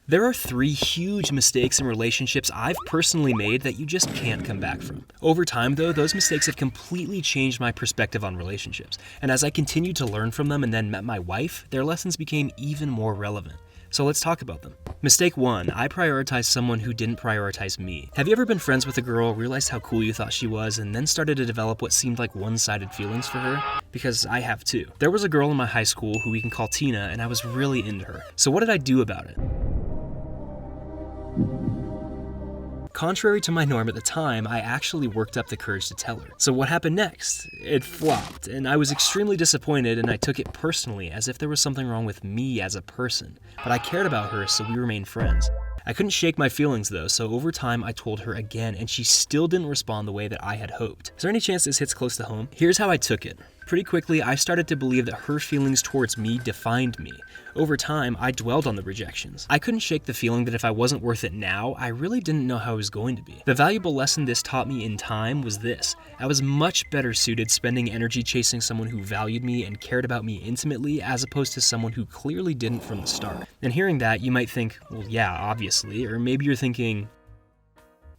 There are 3 huge mistakes in relationships I've personally made that you just can't come back from. Over time, though, those mistakes have completely changed my perspective on relationships, and as I continued to learn from them and then met my wife, their lessons became even more relevant. So let's talk about them. Mistake 1, I prioritized someone who didn't prioritize me. Have you ever been friends with a girl, realized how cool you thought she was, and then started to develop what seemed like one-sided feelings for her? Because I have too. There was a girl in my high school who we can call Tina, and I was really into her. So what did I do about it? Contrary to my norm at the time, I actually worked up the courage to tell her. So what happened next? It flopped, and I was extremely disappointed, and I took it personally, as if there was something wrong with me as a person. But I cared about her, so we remained friends. I couldn't shake my feelings though, so over time I told her again, and she still didn't respond the way that I had hoped. Is there any chance this hits close to home? Here's how I took it. Pretty quickly, I started to believe that her feelings towards me defined me. Over time, I dwelled on the rejections. I couldn't shake the feeling that if I wasn't worth it now, I really didn't know how I was going to be. The valuable lesson this taught me in time was this: I was much better suited spending energy chasing someone who valued me and cared about me intimately, as opposed to someone who clearly didn't from the start. And hearing that, you might think, well, yeah, obviously, or maybe you're thinking,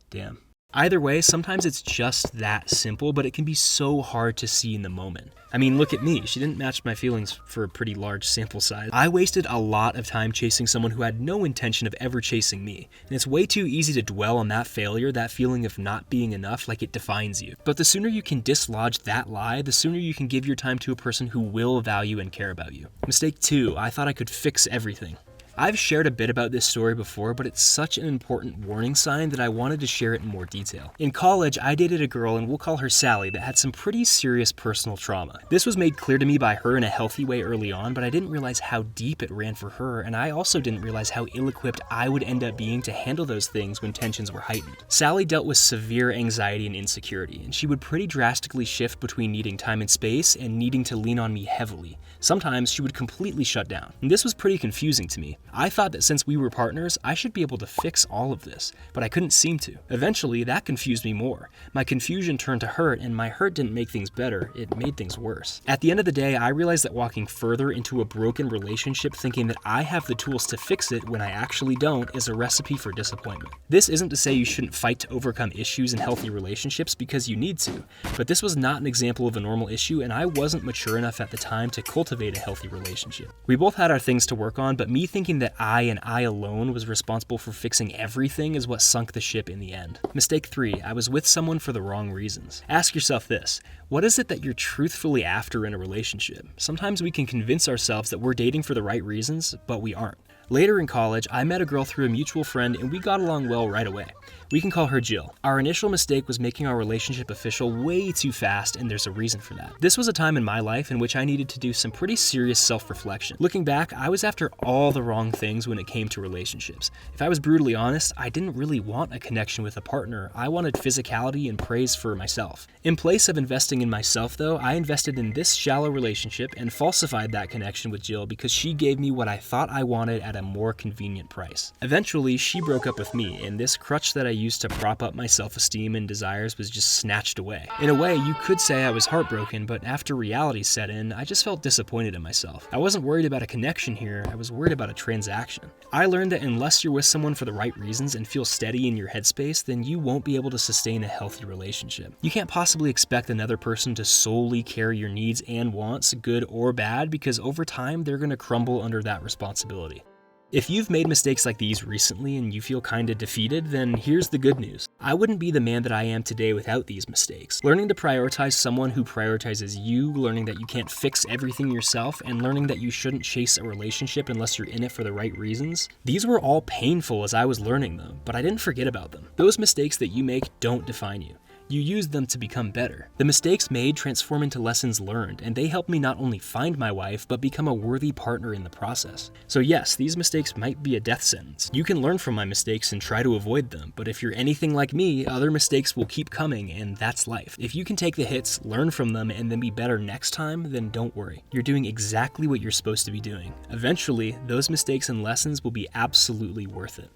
damn. Either way, sometimes it's just that simple, but it can be so hard to see in the moment. I mean, look at me. She didn't match my feelings for a pretty large sample size. I wasted a lot of time chasing someone who had no intention of ever chasing me. And it's way too easy to dwell on that failure, that feeling of not being enough, like it defines you. But the sooner you can dislodge that lie, the sooner you can give your time to a person who will value and care about you. Mistake 2, I thought I could fix everything. I've shared a bit about this story before, but it's such an important warning sign that I wanted to share it in more detail. In college, I dated a girl, and we'll call her Sally, that had some pretty serious personal trauma. This was made clear to me by her in a healthy way early on, but I didn't realize how deep it ran for her, and I also didn't realize how ill-equipped I would end up being to handle those things when tensions were heightened. Sally dealt with severe anxiety and insecurity, and she would pretty drastically shift between needing time and space and needing to lean on me heavily. Sometimes she would completely shut down, and this was pretty confusing to me. I thought that since we were partners, I should be able to fix all of this, but I couldn't seem to. Eventually, that confused me more. My confusion turned to hurt, and my hurt didn't make things better, it made things worse. At the end of the day, I realized that walking further into a broken relationship thinking that I have the tools to fix it when I actually don't is a recipe for disappointment. This isn't to say you shouldn't fight to overcome issues in healthy relationships, because you need to, but this was not an example of a normal issue, and I wasn't mature enough at the time to cultivate a healthy relationship. We both had our things to work on, but me thinking that I and I alone was responsible for fixing everything is what sunk the ship in the end. Mistake 3, I was with someone for the wrong reasons. Ask yourself this: what is it that you're truthfully after in a relationship? Sometimes we can convince ourselves that we're dating for the right reasons, but we aren't. Later in college, I met a girl through a mutual friend and we got along well right away. We can call her Jill. Our initial mistake was making our relationship official way too fast, and there's a reason for that. This was a time in my life in which I needed to do some pretty serious self-reflection. Looking back, I was after all the wrong things when it came to relationships. If I was brutally honest, I didn't really want a connection with a partner. I wanted physicality and praise for myself. In place of investing in myself though, I invested in this shallow relationship and falsified that connection with Jill because she gave me what I thought I wanted at a more convenient price. Eventually, she broke up with me, and this crutch that I used to prop up my self-esteem and desires was just snatched away. In a way, you could say I was heartbroken, but after reality set in, I just felt disappointed in myself. I wasn't worried about a connection here, I was worried about a transaction. I learned that unless you're with someone for the right reasons and feel steady in your headspace, then you won't be able to sustain a healthy relationship. You can't possibly expect another person to solely carry your needs and wants, good or bad, because over time, they're gonna crumble under that responsibility. If you've made mistakes like these recently and you feel kinda defeated, then here's the good news. I wouldn't be the man that I am today without these mistakes. Learning to prioritize someone who prioritizes you, learning that you can't fix everything yourself, and learning that you shouldn't chase a relationship unless you're in it for the right reasons, these were all painful as I was learning them, but I didn't forget about them. Those mistakes that you make don't define you. You use them to become better. The mistakes made transform into lessons learned, and they help me not only find my wife, but become a worthy partner in the process. So yes, these mistakes might be a death sentence. You can learn from my mistakes and try to avoid them, but if you're anything like me, other mistakes will keep coming, and that's life. If you can take the hits, learn from them, and then be better next time, then don't worry. You're doing exactly what you're supposed to be doing. Eventually, those mistakes and lessons will be absolutely worth it.